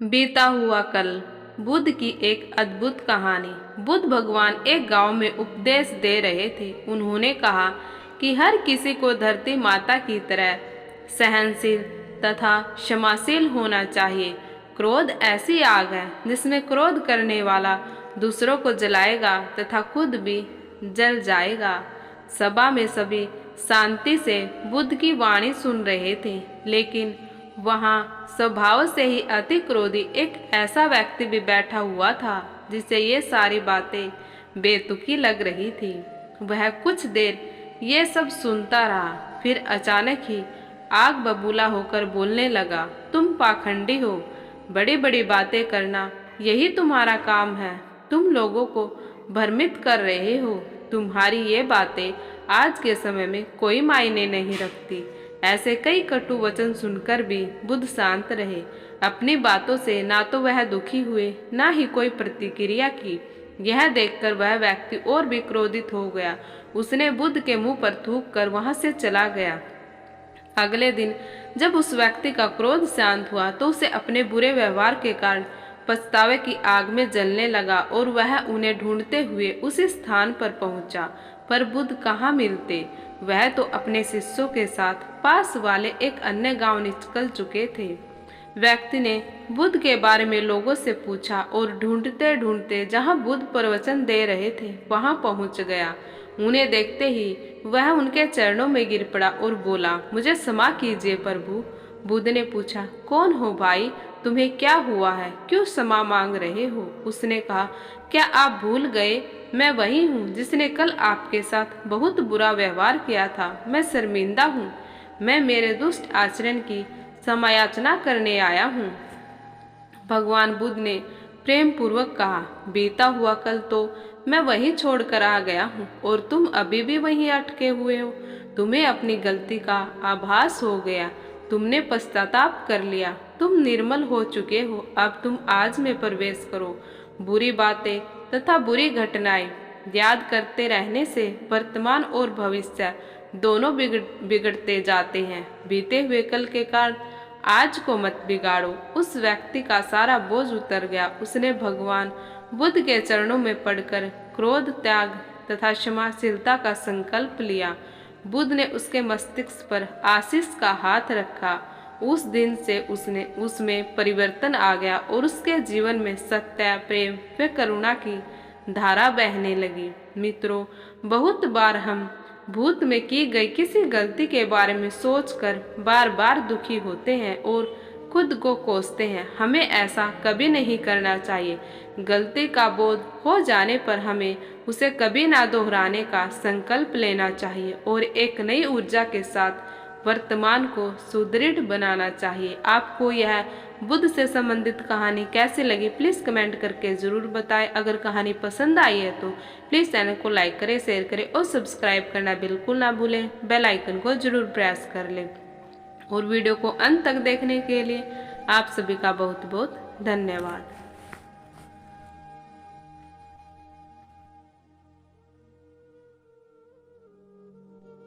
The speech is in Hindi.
बीता हुआ कल। बुद्ध की एक अद्भुत कहानी। बुद्ध भगवान एक गांव में उपदेश दे रहे थे। उन्होंने कहा कि हर किसी को धरती माता की तरह सहनशील तथा क्षमाशील होना चाहिए। क्रोध ऐसी आग है जिसमें क्रोध करने वाला दूसरों को जलाएगा तथा खुद भी जल जाएगा। सभा में सभी शांति से बुद्ध की वाणी सुन रहे थे, लेकिन वहाँ स्वभाव से ही अति क्रोधी एक ऐसा व्यक्ति भी बैठा हुआ था जिसे ये सारी बातें बेतुकी लग रही थी। वह कुछ देर ये सब सुनता रहा, फिर अचानक ही आग बबूला होकर बोलने लगा, तुम पाखंडी हो, बड़ी बड़ी बातें करना यही तुम्हारा काम है। तुम लोगों को भ्रमित कर रहे हो। तुम्हारी ये बातें आज के समय में कोई मायने नहीं रखती। ऐसे कई कटु वचन सुनकर भी बुद्ध शांत रहे। अपनी बातों से ना तो वह दुखी हुए, ना ही कोई प्रतिक्रिया की। यह देखकर वह व्यक्ति और भी क्रोधित हो गया। उसने बुद्ध के मुंह पर थूक कर वहां से चला गया। अगले दिन जब उस व्यक्ति का क्रोध शांत हुआ तो उसे अपने बुरे व्यवहार के कारण पछतावे की आग में जलने लगा और वह उन्हें ढूंढते हुए उसी स्थान पर पहुंचा। पर बुद्ध कहाँ मिलते? वह तो अपने शिष्यों के साथ पास वाले एक अन्य गांव निकल चुके थे। व्यक्ति ने बुद्ध के बारे में लोगों से पूछा और ढूंढते ढूंढते जहां बुद्ध प्रवचन दे रहे थे वहां पहुंच गया। उन्हें देखते ही वह उनके चरणों में गिर पड़ा और बोला, मुझे क्षमा कीजिए प्रभु। बुद्ध ने पूछा, कौन हो भाई? तुम्हें क्या हुआ है? क्यों क्षमा मांग रहे हो? उसने कहा, क्या आप भूल गए? मैं वही हूँ जिसने कल आपके साथ बहुत बुरा व्यवहार किया था। मैं शर्मिंदा हूँ। मैं मेरे दुष्ट आचरण की क्षमायाचना करने आया हूँ। भगवान बुद्ध ने प्रेम पूर्वक कहा, बीता हुआ कल तो मैं वहीं छोड़कर आ गया हूँ और तुम अभी भी वहीं अटके हुए हो। तुम्हें अपनी गलती का आभास हो गया। तुमने पश्चाताप कर लिया। तुम निर्मल हो चुके हो। अब तुम आज में प्रवेश करो। बुरी बातें तथा बुरी घटनाएं याद करते रहने से वर्तमान और भविष्य दोनों बिगड़ते जाते हैं। बीते हुए कल के कारण आज को मत बिगाड़ो। उस व्यक्ति का सारा बोझ उतर गया। उसने भगवान बुद्ध के चरणों में पड़कर क्रोध त्याग तथा क्षमाशीलता का संकल्प लिया। बुद्ध ने उसके मस्तिष्क पर आशीष का हाथ रखा। उस दिन से उसमें परिवर्तन आ गया और उसके जीवन में सत्य, प्रेम व करुणा की धारा बहने लगी। मित्रों, बहुत बार हम भूत में की गई किसी गलती के बारे में सोचकर बार बार दुखी होते हैं और खुद को कोसते हैं। हमें ऐसा कभी नहीं करना चाहिए। गलती का बोध हो जाने पर हमें उसे कभी ना दोहराने का संकल्प लेना चाहिए और एक नई ऊर्जा के साथ वर्तमान को सुदृढ़ बनाना चाहिए। आपको यह बुद्ध से संबंधित कहानी कैसी लगी प्लीज़ कमेंट करके ज़रूर बताएं। अगर कहानी पसंद आई है तो प्लीज़ चैनल को लाइक करें, शेयर करें और सब्सक्राइब करना बिल्कुल ना भूलें। बेल आइकन को ज़रूर प्रेस कर लें। और वीडियो को अंत तक देखने के लिए आप सभी का बहुत बहुत धन्यवाद।